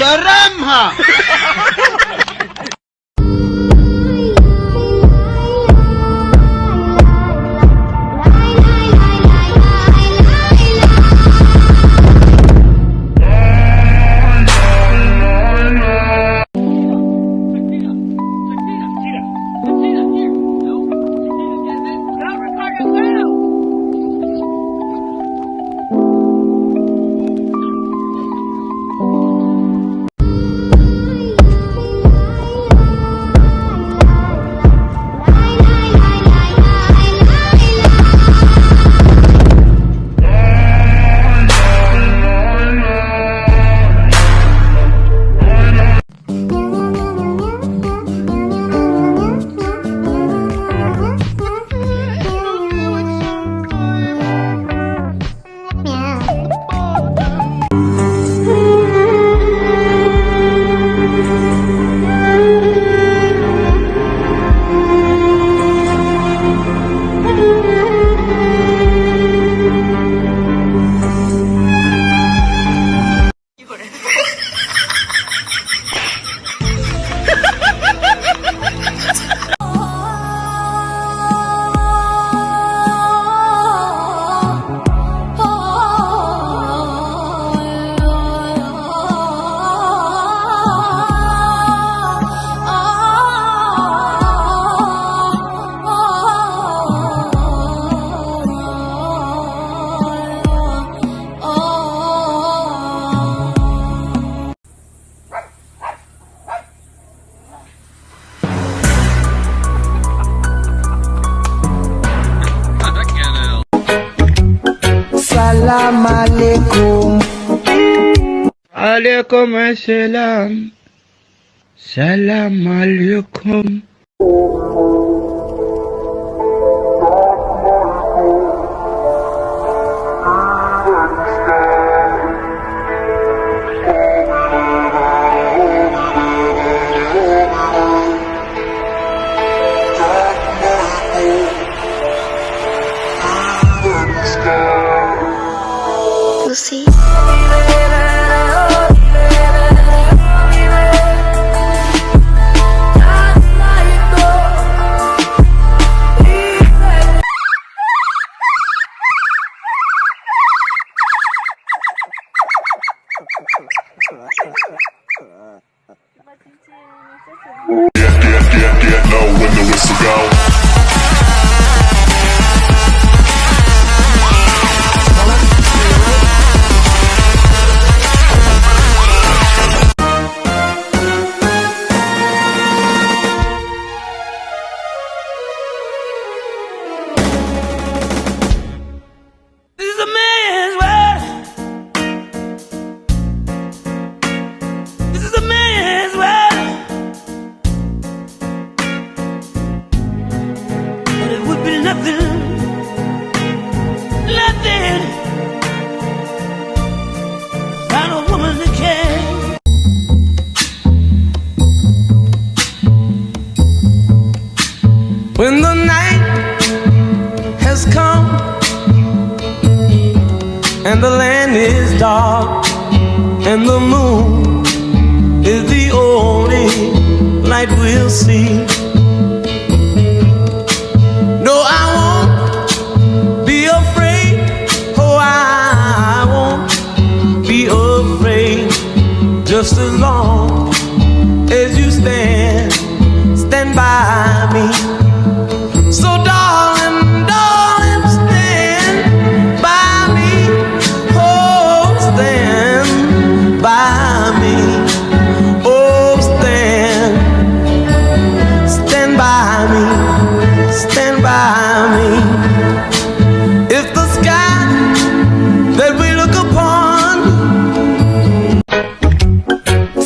شرمها. السلام عليكم. عليكم السلام. سلام عليكم. Lucy. Get low when the whistle go. When the night has come and the land is dark and the moon is the only light we'll see. No, I won't be afraid. Oh, I won't be afraid. Just as long as you stand by me. So darling, darling, stand by me. Oh, stand by me. Oh, stand by me. Stand by me. It's the sky that we look upon.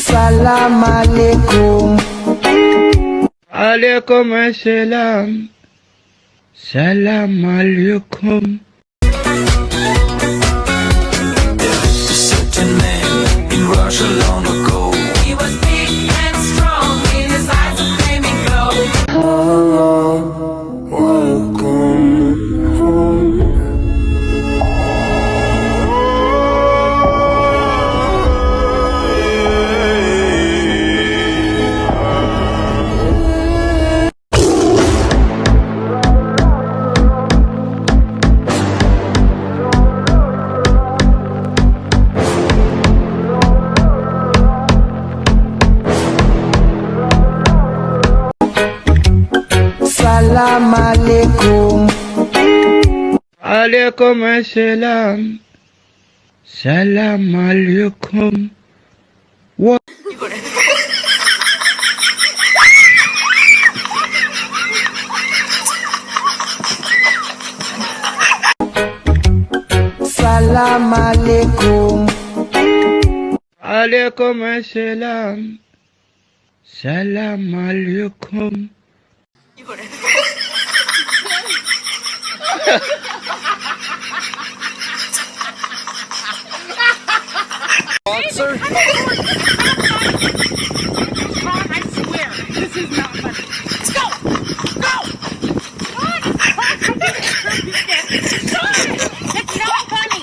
Salam alaikum. عليكم السلام. سلام عليكم. Certain man in Russia long ago. He was big and strong in his eyes of flaming glow. Welcome home. عليكم السلام. سلام عليكم. Salam alaikum. عليكم السلام. سلام عليكم. Sir? I swear, this is not funny. Let's go! Go! Come on! It's not funny!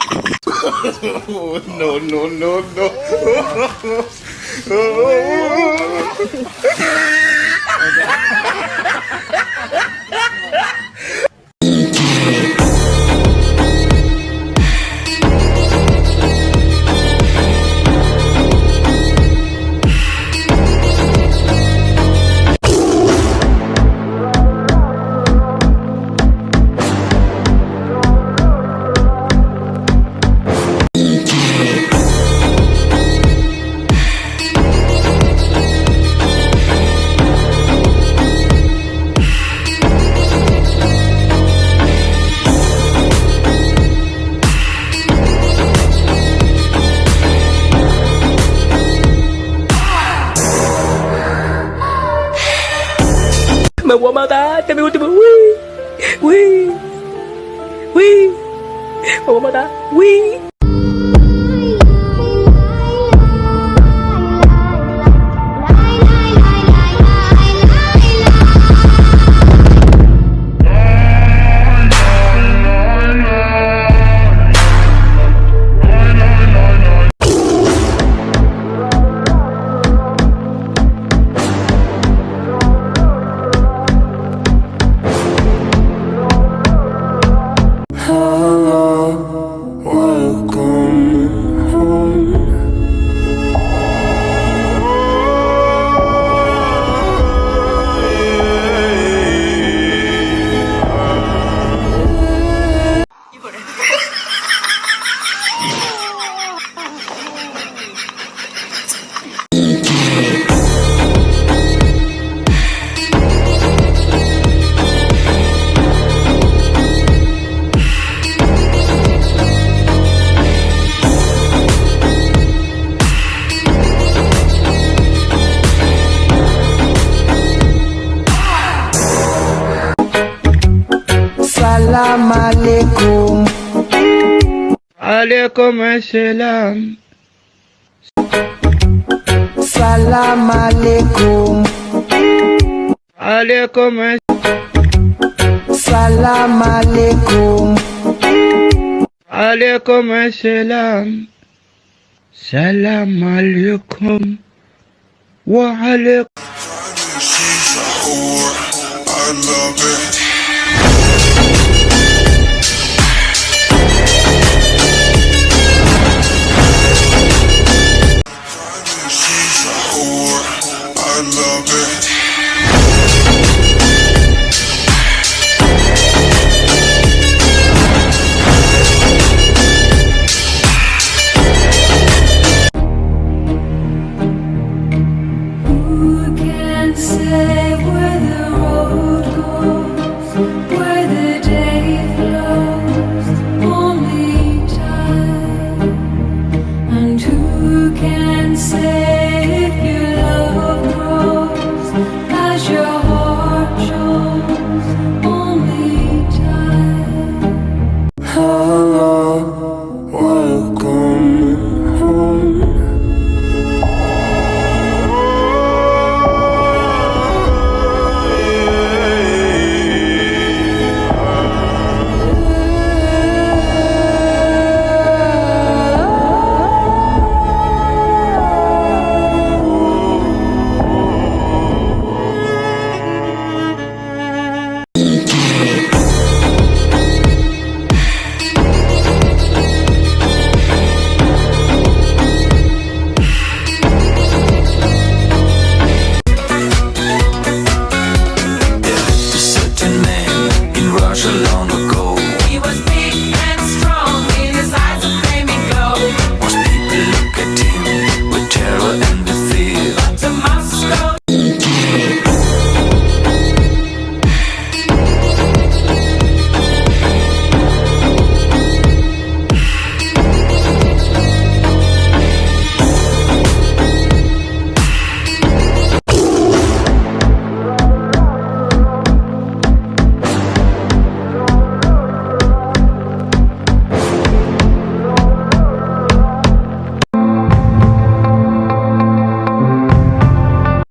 Me voy a matar, te me último. Uy, uy, uy. Me voy a matar. Uy. Salam alaikum. عليكم السلام. Salam alaikum. عليكم Salam alaikum. عليكم السلام. سلام عليكم. وعليكم I love it.